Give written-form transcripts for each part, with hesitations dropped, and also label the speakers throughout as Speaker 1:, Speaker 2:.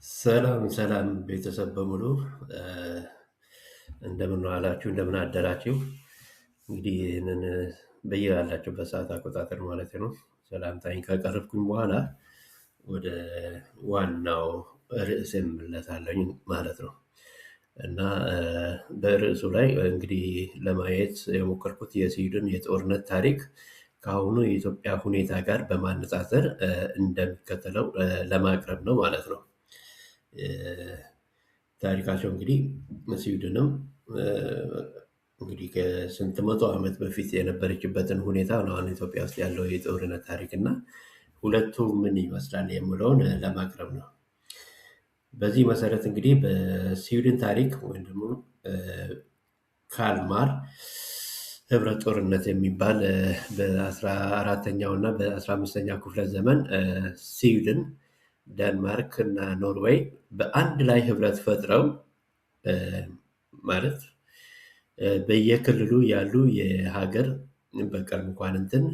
Speaker 1: ሰላም ሰላም ቤተሰብ በሙሉ እ፣ እንደምን ዋላችሁ፣ እንደምን አደራችሁ። እንግዲህ ይህንን በያላችሁበት ሰዓት አቆጣጠር ማለት ነው ሰላምታዬን ካቀረብኩኝ በኋላ ወደ ዋናው ርዕስ እመለሳለሁኝ ማለት ነው። እና በርዕሱ ላይ እንግዲህ ለማየት የሞከርኩት የስዊድን የጦርነት ታሪክ ከአሁኑ የኢትዮጵያ ሁኔታ ጋር በማነጻጸር እንደሚከተለው ለማቅረብ ነው ማለት ነው። ታሪካቸው እንግዲህ ስዊድንም እ፣ እንግዲህ ከስንት መቶ ዓመት በፊት የነበረችበትን ሁኔታ ነው አሁን ኢትዮጵያ ውስጥ ያለው የጦርነት ታሪክ እና ሁለቱ ምን ይመስላል የሚለውን ለማቅረብ ነው። በዚህ መሰረት እንግዲህ በስዊድን ታሪክ ወይም ደግሞ እ፣ ካልማር ህብረት ጦርነት የሚባል በ14ኛው እና በ15ኛው ክፍለ ዘመን ስዊድን፣ ዴንማርክ እና ኖርዌይ በአንድ ላይ ህብረት ፈጥረው እ፣ ማለት በየክልሉ ያሉ የሀገር በቀል መኳንንትን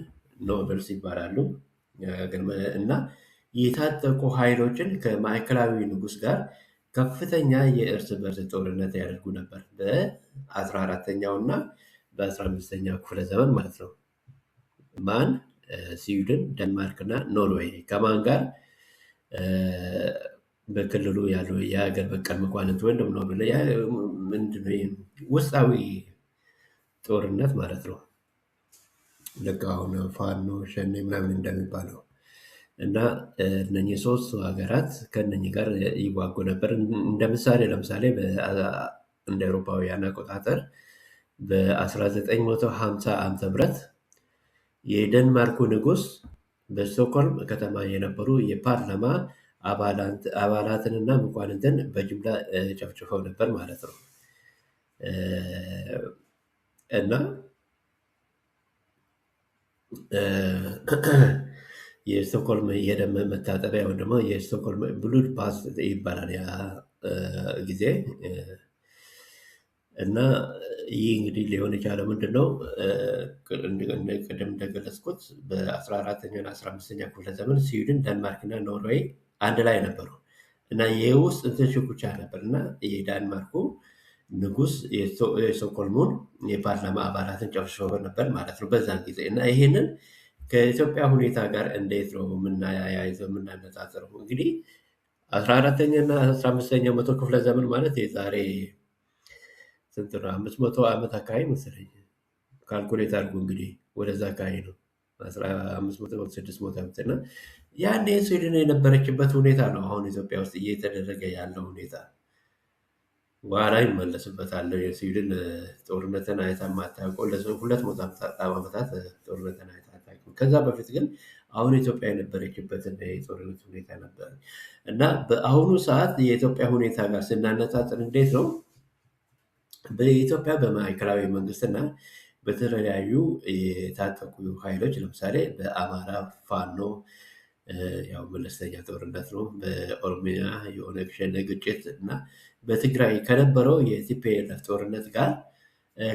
Speaker 1: ኖበልስ ይባላሉ እና የታጠቁ ኃይሎችን ከማዕከላዊ ንጉሥ ጋር ከፍተኛ የእርስ በርስ ጦርነት ያደርጉ ነበር። በ14ኛው እና በ15ኛው ክፍለ ዘመን ማለት ነው። ማን? ስዊድን፣ ደንማርክ እና ኖርዌይ ከማን ጋር? እ፣ በክልሉ ያለው የሀገር በቀል መኳንንት ወይም ደግሞ ምንድነው ይሄ ውስጣዊ ጦርነት ማለት ነው። ልክ አሁን ፋኖ ሸኔ ምናምን እንደሚባለው እና እነኚህ ሶስቱ ሀገራት ከእነኚህ ጋር ይዋጉ ነበር። እንደ ምሳሌ ለምሳሌ እንደ አውሮፓውያን አቆጣጠር በ1950 ዓመተ ምህረት የደንማርኩ ንጉሥ በስቶክሆልም ከተማ የነበሩ የፓርላማ አባላትንና መኳንንትን በጅምላ ጨፍጭፈው ነበር ማለት ነው። እ፣ እና እ፣ የስቶክሆልም የደም መታጠቢያ ወይም ደግሞ የስቶክሆልም ብሉድ ባዝ ይባላል ያ ጊዜ እና ይህ እንግዲህ ሊሆን የቻለው ምንድን ነው? ቅድም እንደገለጽኩት በ14ኛው እና 15ኛ ክፍለ ዘመን ስዊድን፣ ዳንማርክ እና ኖርዌይ አንድ ላይ ነበሩ እና ይህ ውስጥ እንትን ሽኩቻ ነበር እና የዳንማርኩ ንጉሥ የስቶክሆልሙን የፓርላማ አባላትን ጨፍጭፎ ነበር ማለት ነው በዛን ጊዜ እና ይሄንን ከኢትዮጵያ ሁኔታ ጋር እንዴት ነው የምናያይዘው የምናነጻጽረው? እንግዲህ 14ኛ እና 15ኛው መቶ ክፍለ ዘመን ማለት የዛሬ ስንት ነው? 500 ዓመት አካባቢ መሰለኝ። ካልኩሌት አድርጉ እንግዲህ ወደዛ አካባቢ ነው 1500 600 ዓመት እና ያኔ ስዊድን የነበረችበት ሁኔታ ነው አሁን ኢትዮጵያ ውስጥ እየተደረገ ያለው ሁኔታ። በኋላ ይመለስበታል። የስዊድን ጦርነትን አይታ የማታውቀው ለ200 ዓመታት ጦርነትን አይታ አታውቅም። ከዛ በፊት ግን አሁን ኢትዮጵያ የነበረችበትን የጦርነት ሁኔታ ነበር እና በአሁኑ ሰዓት የኢትዮጵያ ሁኔታ ጋር ስናነጻጽር እንዴት ነው? በኢትዮጵያ በማዕከላዊ መንግስትና በተለያዩ የታጠቁ ኃይሎች ለምሳሌ በአማራ ፋኖ ያው መለስተኛ ጦርነት ነው። በኦሮሚያ የኦነግ ሸኔ ግጭት እና በትግራይ ከነበረው የቲፒኤልኤፍ ጦርነት ጋር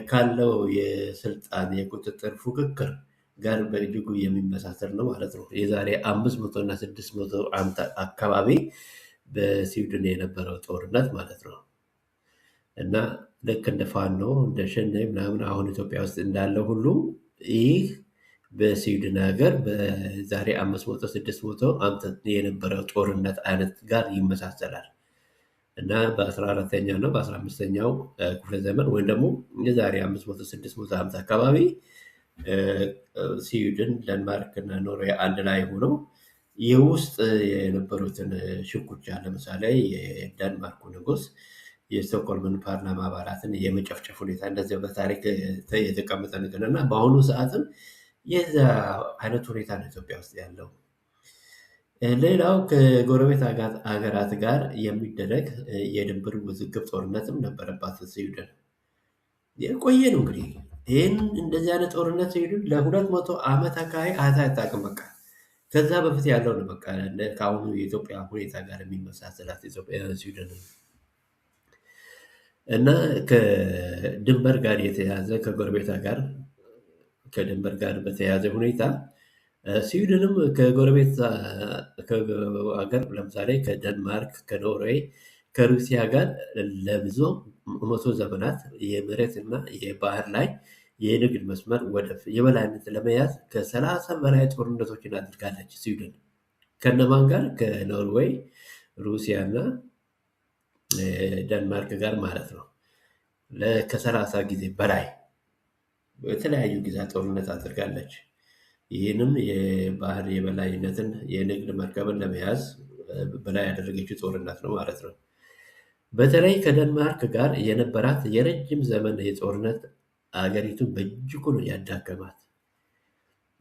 Speaker 1: ካለው የስልጣን የቁጥጥር ፉክክር ጋር በእጅጉ የሚመሳሰል ነው ማለት ነው። የዛሬ 500 እና 600 ዓመት አካባቢ በስዊድን የነበረው ጦርነት ማለት ነው እና ልክ እንደ ፋኖ እንደ ሸኔ ምናምን አሁን ኢትዮጵያ ውስጥ እንዳለው ሁሉ ይህ በስዊድን ሀገር በዛሬ 500 600 ዓመት የነበረው ጦርነት አይነት ጋር ይመሳሰላል እና በ14ኛው እና በ15ኛው ክፍለ ዘመን ወይም ደግሞ የዛሬ 500 600 ዓመት አካባቢ ስዊድን፣ ደንማርክ እና ኖርዌይ አንድ ላይ ሆነው የውስጥ የነበሩትን ሽኩቻ ለምሳሌ የደንማርኩ ንጉሥ የስቶክሆልምን ፓርላማ አባላትን የመጨፍጨፍ ሁኔታ እንደዚያ በታሪክ የተቀመጠ ነገር እና በአሁኑ ሰዓትም የዛ አይነት ሁኔታ ነው ኢትዮጵያ ውስጥ ያለው። ሌላው ከጎረቤት ሀገራት ጋር የሚደረግ የድንበር ውዝግብ ጦርነትም ነበረባት ስዊድን። የቆየ ነው እንግዲህ ይህን እንደዚህ አይነት ጦርነት ስዊድን ለ200 ዓመት አካባቢ አታውቅም። በቃ ከዛ በፊት ያለው ነው በቃ ከአሁኑ የኢትዮጵያ ሁኔታ ጋር የሚመሳሰላት ኢትዮጵያ ስዊድን እና ከድንበር ጋር የተያዘ ከጎረቤታ ጋር ከድንበር ጋር በተያያዘ ሁኔታ ስዊድንም ከጎረቤት ሀገር ለምሳሌ ከደንማርክ፣ ከኖርዌይ፣ ከሩሲያ ጋር ለብዙ መቶ ዘመናት የመሬት እና የባህር ላይ የንግድ መስመር ወደብ የበላይነት ለመያዝ ከ30 በላይ ጦርነቶችን አድርጋለች ስዊድን። ከነማን ጋር? ከኖርዌይ፣ ሩሲያ እና ደንማርክ ጋር ማለት ነው። ከ30 ጊዜ በላይ በተለያዩ ጊዜያት ጦርነት አድርጋለች። ይህንም የባህር የበላይነትን የንግድ መርከብን ለመያዝ በላይ ያደረገችው ጦርነት ነው ማለት ነው። በተለይ ከደንማርክ ጋር የነበራት የረጅም ዘመን የጦርነት አገሪቱን በእጅጉ ነው ያዳከማት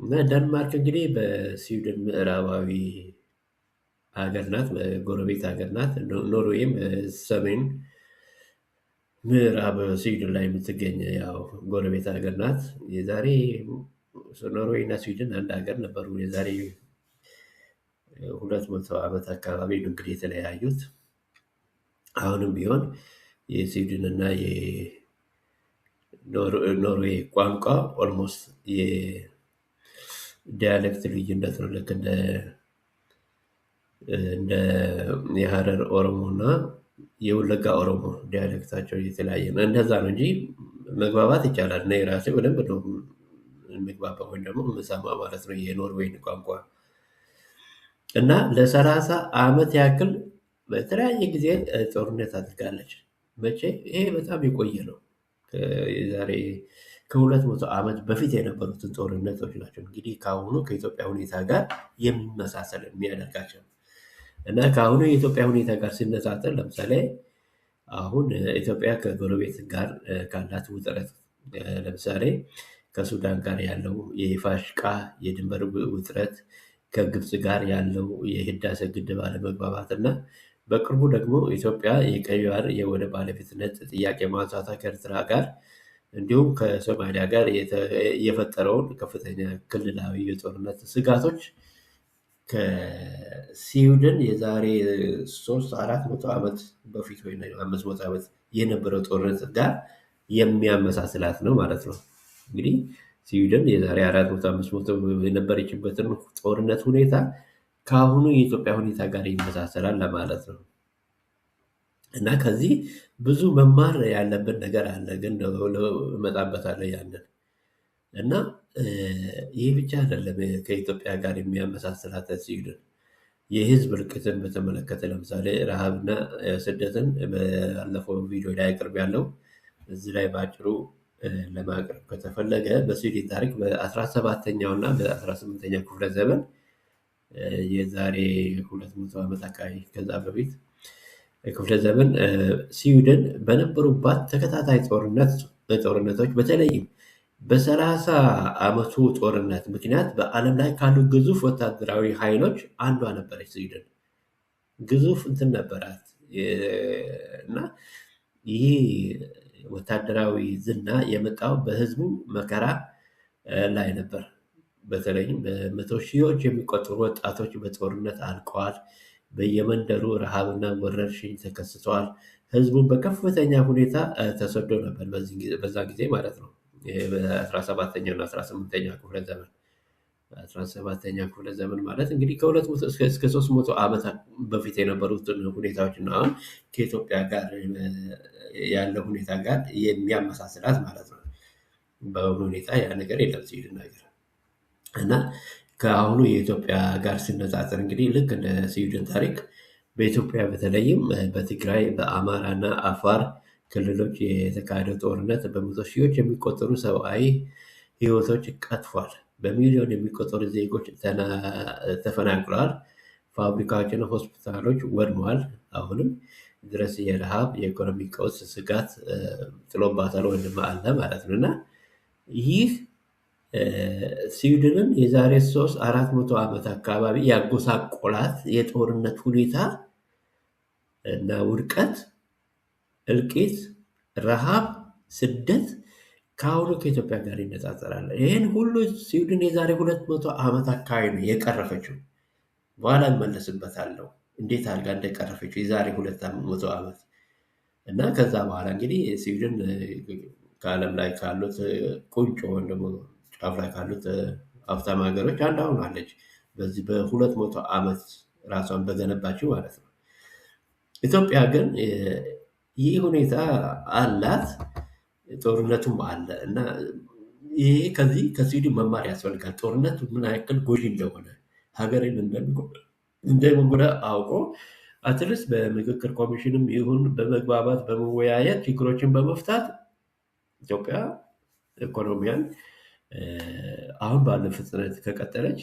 Speaker 1: እና ደንማርክ እንግዲህ በስዊድን ምዕራባዊ ሀገር ናት፣ ጎረቤት ሀገር ናት። ኖርዌይም ሰሜን ምዕራብ ስዊድን ላይ የምትገኝ ያው ጎረቤት ሀገር ናት። የዛሬ ኖርዌይ እና ስዊድን አንድ ሀገር ነበሩ። የዛሬ 200 ዓመት አካባቢ ነው እንግዲህ የተለያዩት። አሁንም ቢሆን የስዊድን እና የኖርዌይ ቋንቋ ኦልሞስት የዲያሌክት ልዩነት ነው። ልክ እንደ የሀረር ኦሮሞ እና የወለጋ ኦሮሞ ዲያሌክታቸው የተለያየ ነው። እንደዛ ነው እንጂ መግባባት ይቻላል። እና የራሴ በደንብ ነው የሚግባባ ወይም ደግሞ የምሰማ ማለት ነው የኖርዌይን ቋንቋ። እና ለ30 ዓመት ያክል በተለያየ ጊዜ ጦርነት አድርጋለች። መቼ? ይሄ በጣም የቆየ ነው። የዛሬ ከ200 ዓመት በፊት የነበሩትን ጦርነቶች ናቸው እንግዲህ ከአሁኑ ከኢትዮጵያ ሁኔታ ጋር የሚመሳሰል የሚያደርጋቸው እና ከአሁኑ የኢትዮጵያ ሁኔታ ጋር ሲነጻጸር ለምሳሌ አሁን ኢትዮጵያ ከጎረቤት ጋር ካላት ውጥረት ለምሳሌ ከሱዳን ጋር ያለው የፋሽቃ የድንበር ውጥረት፣ ከግብፅ ጋር ያለው የህዳሴ ግድብ አለመግባባት እና በቅርቡ ደግሞ ኢትዮጵያ የቀይ ባህር የወደብ ባለቤትነት ጥያቄ ማንሳቷ ከኤርትራ ጋር እንዲሁም ከሶማሊያ ጋር የፈጠረውን ከፍተኛ ክልላዊ የጦርነት ስጋቶች ከስዊድን የዛሬ 300-400 ዓመት በፊት ወይ 500 ዓመት የነበረው ጦርነት ጋር የሚያመሳስላት ነው ማለት ነው። እንግዲህ ስዊድን የዛሬ 400-500 የነበረችበትን ጦርነት ሁኔታ ከአሁኑ የኢትዮጵያ ሁኔታ ጋር ይመሳሰላል ለማለት ነው። እና ከዚህ ብዙ መማር ያለብን ነገር አለ፣ ግን እመጣበታለሁ ያንን እና ይህ ብቻ አይደለም ከኢትዮጵያ ጋር የሚያመሳስላት ስዊድን የህዝብ እልቂትን በተመለከተ ለምሳሌ ረሃብና ስደትን ባለፈው ቪዲዮ ላይ አቅርብ ያለው እዚህ ላይ በአጭሩ ለማቅረብ ከተፈለገ በስዊድን ታሪክ በ17ኛው እና በ18ኛው ክፍለ ዘመን የዛሬ 200 ዓመት አካባቢ ከዛ በፊት ክፍለ ዘመን ስዊድን በነበሩባት ተከታታይ ጦርነቶች በተለይም በ30 ዓመቱ ጦርነት ምክንያት በዓለም ላይ ካሉ ግዙፍ ወታደራዊ ኃይሎች አንዷ ነበረች ስዊድን። ግዙፍ እንትን ነበራት እና ይህ ወታደራዊ ዝና የመጣው በህዝቡ መከራ ላይ ነበር። በተለይም በመቶ ሺዎች የሚቆጠሩ ወጣቶች በጦርነት አልቀዋል። በየመንደሩ ረሃብና ወረርሽኝ ተከስተዋል። ህዝቡን በከፍተኛ ሁኔታ ተሰዶ ነበር በዛ ጊዜ ማለት ነው። በ17ኛው እና 18ኛው ክፍለ ዘመን 17ኛ ክፍለ ዘመን ማለት እንግዲህ ከ200 እስከ 300 ዓመት በፊት የነበሩትን ሁኔታዎች እና አሁን ከኢትዮጵያ ጋር ያለው ሁኔታ ጋር የሚያመሳስላት ማለት ነው። በአሁኑ ሁኔታ ያ ነገር የለም ስዊድን ነገር እና ከአሁኑ የኢትዮጵያ ጋር ሲነጻጸር እንግዲህ ልክ እንደ ስዊድን ታሪክ በኢትዮጵያ በተለይም በትግራይ በአማራና አፋር ክልሎች የተካሄደው ጦርነት በመቶ ሺዎች የሚቆጠሩ ሰብአዊ ህይወቶች ቀጥፏል። በሚሊዮን የሚቆጠሩ ዜጎች ተፈናቅለዋል። ፋብሪካዎችና ሆስፒታሎች ወድመዋል። አሁንም ድረስ የረሃብ የኢኮኖሚ ቀውስ ስጋት ጥሎባታል ወይም አለ ማለት ነው እና ይህ ስዊድንን የዛሬ 300-400 ዓመት አካባቢ ያጎሳቆላት የጦርነት ሁኔታ እና ውድቀት፣ እልቂት፣ ረሃብ፣ ስደት ከአሁኑ ከኢትዮጵያ ጋር ይነጻጸራል። ይህን ሁሉ ስዊድን የዛሬ 200 ዓመት አካባቢ ነው የቀረፈችው። በኋላ እመለስበታለሁ እንዴት አድርጋ እንደቀረፈችው የዛሬ 200 ዓመት እና ከዛ በኋላ እንግዲህ ስዊድን ከዓለም ላይ ካሉት ቁንጮ ወይም ደግሞ ጫፍ ላይ ካሉት ሀብታም ሀገሮች አንዷ ሆናለች። በዚህ በ200 ዓመት ራሷን በገነባችው ማለት ነው። ኢትዮጵያ ግን ይህ ሁኔታ አላት፣ ጦርነቱም አለ እና ይሄ ከዚህ ከስዊድን መማር ያስፈልጋል። ጦርነት ምን ያክል ጎጂ እንደሆነ ሀገርን እንደሚጎዳ አውቆ አትሊስት በምክክር ኮሚሽንም ይሁን በመግባባት በመወያየት ችግሮችን በመፍታት ኢትዮጵያ ኢኮኖሚያን አሁን ባለው ፍጥነት ከቀጠለች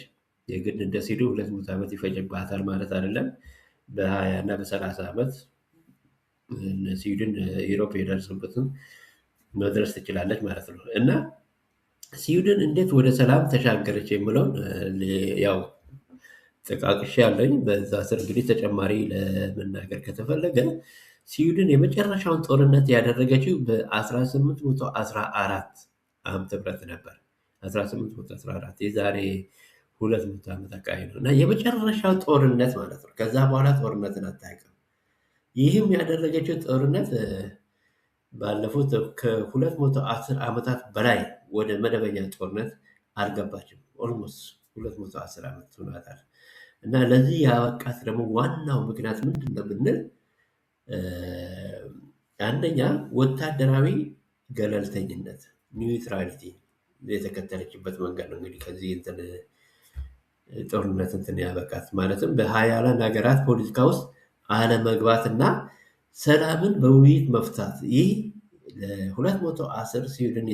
Speaker 1: የግድ እንደ ስዊድን 200 ዓመት ይፈጅባታል ማለት አይደለም። በ20 እና በ30 ዓመት ስዊድን ዩሮፕ የደረሰበትን መድረስ ትችላለች ማለት ነው። እና ስዊድን እንዴት ወደ ሰላም ተሻገረች የሚለውን ያው ጠቃቅሼ ያለኝ በዛ ስር እንግዲህ ተጨማሪ ለመናገር ከተፈለገ ስዊድን የመጨረሻውን ጦርነት ያደረገችው በ1814 ዓመተ ምህረት ነበር። 1814 የዛሬ 200 ዓመት አካባቢ ነው እና የመጨረሻው ጦርነት ማለት ነው። ከዛ በኋላ ጦርነትን አታውቅም። ይህም ያደረገችው ጦርነት ባለፉት ከ210 ዓመታት በላይ ወደ መደበኛ ጦርነት አልገባችም። ኦልሞስት 210 ዓመት ሆኗታል። እና ለዚህ ያበቃት ደግሞ ዋናው ምክንያት ምንድን ነው ብንል አንደኛ ወታደራዊ ገለልተኝነት ኒውትራሊቲ የተከተለችበት መንገድ ነው። እንግዲህ ከዚህ ጦርነት ያበቃት ማለትም በሀያላን ሀገራት ፖለቲካ ውስጥ አለመግባትና ሰላምን በውይይት መፍታት። ይህ ለ210 ስዊድን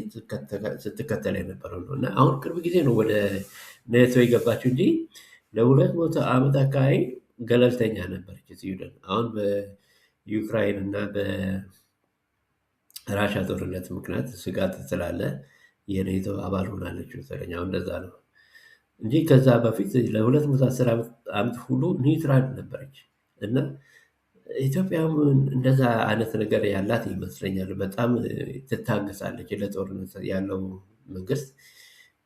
Speaker 1: ስትከተል የነበረው ነው እና አሁን ቅርብ ጊዜ ነው ወደ ኔቶ የገባችው እንጂ ለ200 ዓመት አካባቢ ገለልተኛ ነበረች ስዊድን። አሁን በዩክራይን እና በራሻ ጦርነት ምክንያት ስጋት ስላለ የኔቶ አባል ሆናለች መሰለኝ። አሁን እንደዛ ነው እንጂ ከዛ በፊት ለ210 ዓመት ሁሉ ኒውትራል ነበረች እና ኢትዮጵያም እንደዛ አይነት ነገር ያላት ይመስለኛል። በጣም ትታገሳለች ለጦርነት ያለው መንግስት።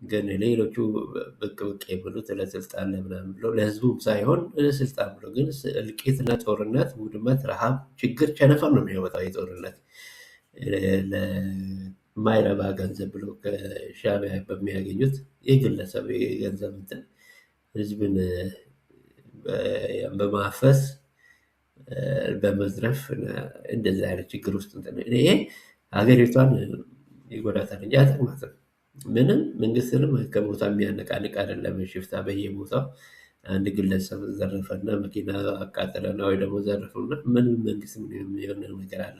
Speaker 1: ግን ሌሎቹ ብቅ ብቅ የሚሉት ለስልጣን ለምናምን ብሎ ለህዝቡም ሳይሆን ለስልጣን ብሎ ግን እልቂትና ጦርነት፣ ውድመት፣ ረሃብ፣ ችግር፣ ቸነፈር ነው የሚያመጣው የጦርነት ለማይረባ ገንዘብ ብሎ ከሻዕቢያ በሚያገኙት የግለሰብ የገንዘብ እንትን ህዝብን በማፈስ በመዝረፍ እንደዚህ አይነት ችግር ውስጥ ይሄ ሀገሪቷን ይጎዳታል እንጂ አይጠቅማትም። ምንም መንግስትንም ከቦታ የሚያነቃንቅ አይደለም። ሽፍታ በየቦታው አንድ ግለሰብ ዘረፈና መኪና አቃጠለና ወይ ደግሞ ዘረፈና ምንም መንግስት የሆነ ነገር አለ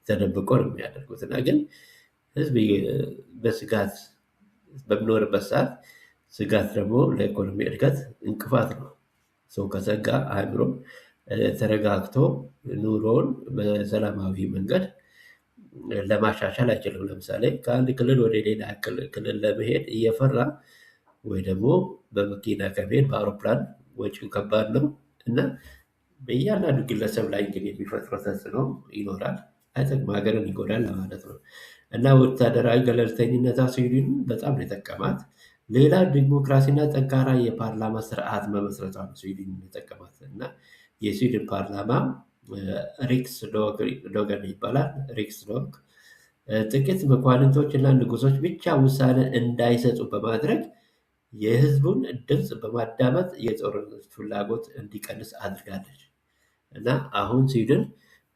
Speaker 1: ተደብቆ ነው የሚያደርጉት። እና ግን ህዝብ በስጋት በሚኖርበት ሰዓት ስጋት ደግሞ ለኢኮኖሚ እድገት እንቅፋት ነው። ሰው ከሰጋ አእምሮ ተረጋግቶ ኑሮውን በሰላማዊ መንገድ ለማሻሻል አይችልም። ለምሳሌ ከአንድ ክልል ወደ ሌላ ክልል ለመሄድ እየፈራ ወይ ደግሞ በመኪና ከመሄድ በአውሮፕላን ወጪው ከባድ ነው እና በእያንዳንዱ ግለሰብ ላይ እንግዲህ የሚፈጥረው ተጽዕኖ ይኖራል። አይጠቅም፣ ሀገርን ይጎዳል ለማለት ነው። እና ወታደራዊ ገለልተኝነቷ ስዊድን በጣም ነው የጠቀማት። ሌላ ዲሞክራሲና ጠንካራ የፓርላማ ስርዓት መመስረቷ ነው ስዊድን የጠቀማት እና የስዊድን ፓርላማ ሪክስ ዶገን ይባላል። ሪክስ ዶግ ጥቂት መኳንንቶች እና ንጉሶች ብቻ ውሳኔ እንዳይሰጡ በማድረግ የህዝቡን ድምፅ በማዳመጥ የጦርነት ፍላጎት እንዲቀንስ አድርጋለች። እና አሁን ስዊድን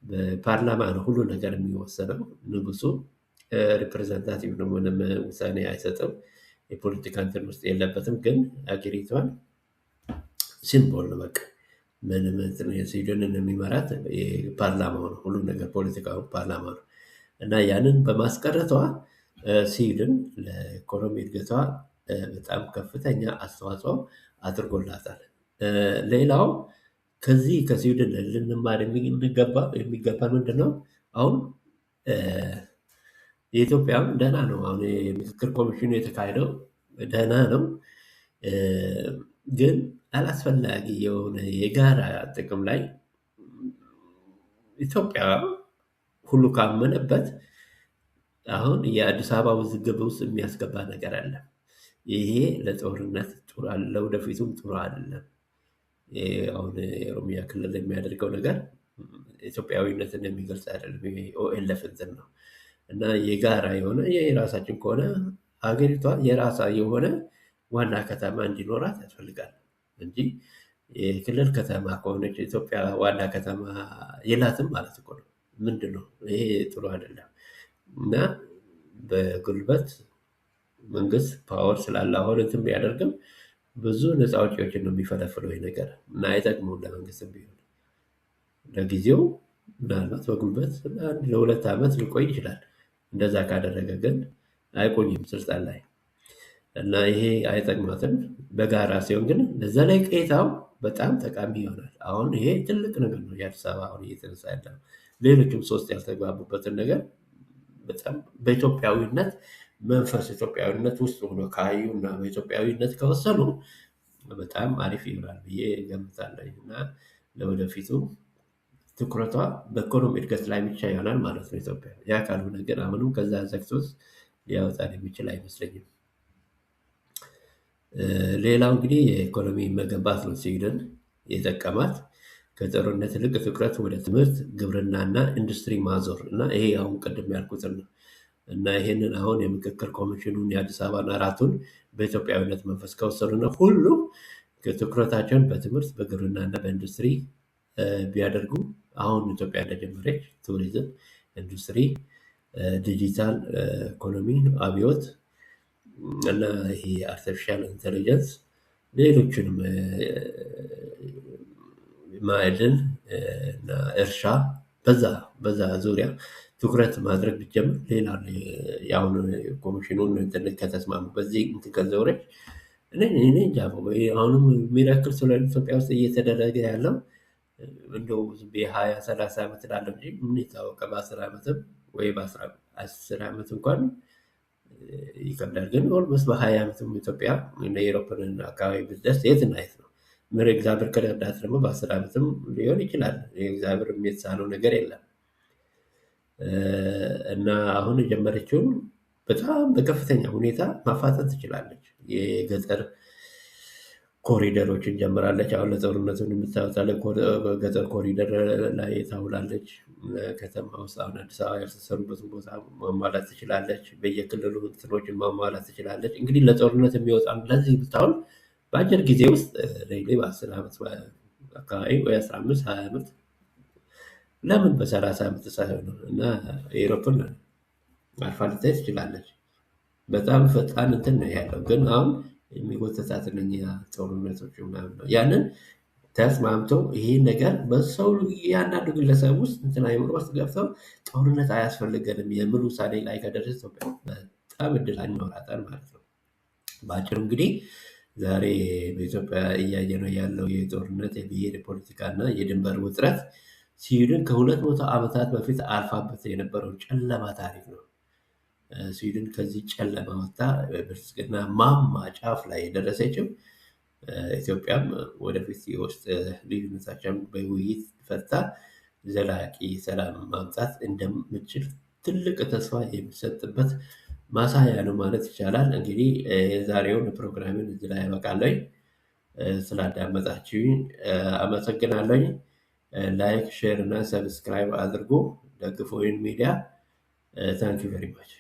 Speaker 1: በፓርላማ ነው ሁሉ ነገር የሚወሰነው። ንጉሱ ሪፕሬዘንታቲቭ ነው፣ ምንም ውሳኔ አይሰጥም። የፖለቲካ እንትን ውስጥ የለበትም። ግን አገሪቷን ሲምቦል ነው በቃ ምንም ስዊድንን የሚመራት ፓርላማው ነው። ሁሉም ነገር ፖለቲካው ፓርላማ ነው እና ያንን በማስቀረቷ ስዊድን ለኢኮኖሚ እድገቷ በጣም ከፍተኛ አስተዋጽኦ አድርጎላታል። ሌላው ከዚህ ከስዊድን ልንማር የሚገባ ምንድነው? አሁን የኢትዮጵያም ደህና ነው። አሁን የምክክር ኮሚሽኑ የተካሄደው ደህና ነው። ግን አላስፈላጊ የሆነ የጋራ ጥቅም ላይ ኢትዮጵያ ሁሉ ካመነበት አሁን የአዲስ አበባ ውዝግብ ውስጥ የሚያስገባ ነገር አለ። ይሄ ለጦርነት ጥሩ አለ፣ ለወደፊቱም ጥሩ አይደለም። አሁን የኦሮሚያ ክልል የሚያደርገው ነገር ኢትዮጵያዊነትን የሚገልጽ አይደለም። ኦኤልኤፍ እንትን ነው እና የጋራ የሆነ የራሳችን ከሆነ ሀገሪቷ የራሳ የሆነ ዋና ከተማ እንዲኖራት ያስፈልጋል እንጂ የክልል ከተማ ከሆነች ኢትዮጵያ ዋና ከተማ የላትም ማለት እኮ ነው። ምንድን ነው ይሄ? ጥሩ አይደለም። እና በጉልበት መንግስት ፓወር ስላለ አሁን እንትን ቢያደርግም ብዙ ነፃ አውጪዎችን ነው የሚፈለፍለው ይህ ነገር እና አይጠቅመውም ለመንግስትም ቢሆን ለጊዜው ምናልባት በጉልበት ለሁለት ዓመት ሊቆይ ይችላል። እንደዛ ካደረገ ግን አይቆይም ስልጣን ላይ እና ይሄ አይጠቅማትም። በጋራ ሲሆን ግን ለዘለቄታው በጣም ጠቃሚ ይሆናል። አሁን ይሄ ትልቅ ነገር ነው የአዲስ አበባ አሁን እየተነሳ ያለው። ሌሎችም ሶስት ያልተግባቡበትን ነገር በጣም በኢትዮጵያዊነት መንፈስ ኢትዮጵያዊነት ውስጥ ሆኖ ካዩ እና በኢትዮጵያዊነት ከወሰኑ በጣም አሪፍ ይሆናል ብዬ ገምታለሁ እና ለወደፊቱ ትኩረቷ በኢኮኖሚ እድገት ላይ ብቻ ይሆናል ማለት ነው ኢትዮጵያ። ያ ካልሆነ ግን አሁንም ከዛ ዘግቶት ሊያወጣን የሚችል አይመስለኝም። ሌላው እንግዲህ የኢኮኖሚ መገንባት ነው ስዊድን የጠቀማት። ከጦርነት ይልቅ ትኩረት ወደ ትምህርት፣ ግብርናና ኢንዱስትሪ ማዞር እና ይሄ አሁን ቅድም ያልኩትን ነው እና ይሄንን አሁን የምክክር ኮሚሽኑን የአዲስ አበባን አራቱን በኢትዮጵያዊነት መንፈስ ከወሰኑና ሁሉም ትኩረታቸውን በትምህርት፣ በግብርናና በኢንዱስትሪ ቢያደርጉ አሁን ኢትዮጵያ እንደጀመረች ቱሪዝም፣ ኢንዱስትሪ፣ ዲጂታል ኢኮኖሚ አብዮት እና ይሄ አርቲፊሻል ኢንቴሊጀንስ ሌሎችንም ማዕድን እና እርሻ በዛ ዙሪያ ትኩረት ማድረግ ቢጀምር ሌላ የአሁኑ ኮሚሽኑን እንትን ከተስማሙ በዚህ እንትን ከዘውረች እኔ እንጃ አሁንም ሚራክል ስለ ኢትዮጵያ ውስጥ እየተደረገ ያለው እንደው ዝም ብዬ 20-30 ዓመት እላለሁ እንጂ ምን ይታወቀ በ10 ዓመትም ወይ በ10 ዓመት እንኳን ይከብዳል። ግን ኦልሞስት በ20 ዓመትም ኢትዮጵያ የአውሮፓን አካባቢ ብትደርስ የት እና የት ነው። ምር እግዚአብሔር ከረዳት ደግሞ በ10 ዓመትም ሊሆን ይችላል። እግዚአብሔር የተሳነው ነገር የለም እና አሁን የጀመረችውን በጣም በከፍተኛ ሁኔታ ማፋጠን ትችላለች። የገጠር ኮሪደሮችን ጀምራለች። አሁን ለጦርነቱን የምታወጣለ ገጠር ኮሪደር ላይ ታውላለች። ከተማ ውስጥ አሁን አዲስ አበባ ያልተሰሩበትን ቦታ ማሟላት ትችላለች። በየክልሉ እንትኖችን ማሟላት ትችላለች። እንግዲህ ለጦርነት የሚወጣን ለዚህ ብታውን በአጭር ጊዜ ውስጥ በ10 ዓመት አካባቢ ወይ 15-20 ዓመት ለምን በ30 ዓመት ሳይሆን እና የአውሮፓን አልፋ ልታይ ትችላለች። በጣም ፈጣን እንትን ነው ያለው። ግን አሁን የሚጎተታት እነኛ ጦርነቶች ምናምን ነው። ያንን ተስማምተው ይሄ ነገር በሰው እያንዳንዱ ግለሰብ ውስጥ እንትን አይምሮ ውስጥ ገብተው ጦርነት አያስፈልገንም የሚል ውሳኔ ላይ ከደረሰ ኢትዮጵያ በጣም እድል ይኖራታል ማለት ነው። በአጭሩ እንግዲህ ዛሬ በኢትዮጵያ እያየ ነው ያለው የጦርነት፣ የብሔር ፖለቲካ እና የድንበር ውጥረት ስዊድን ከ200 ዓመታት በፊት አልፋበት የነበረው ጨለማ ታሪክ ነው። ስዊድን ከዚህ ጨለማ ወጥታ ብልጽግና ማማ ጫፍ ላይ የደረሰችው ኢትዮጵያም ወደፊት የውስጥ ልዩነታቸውን በውይይት ፈታ ዘላቂ ሰላም ማምጣት እንደምችል ትልቅ ተስፋ የሚሰጥበት ማሳያ ነው ማለት ይቻላል። እንግዲህ የዛሬውን ፕሮግራምን እዚህ ላይ ያበቃለሁ። ስላዳመጣችሁኝ አመሰግናለሁ። ላይክ፣ ሼር እና ሰብስክራይብ አድርጎ ደግፎ ይህን ሚዲያ ታንክ ዩ ቨሪ ማች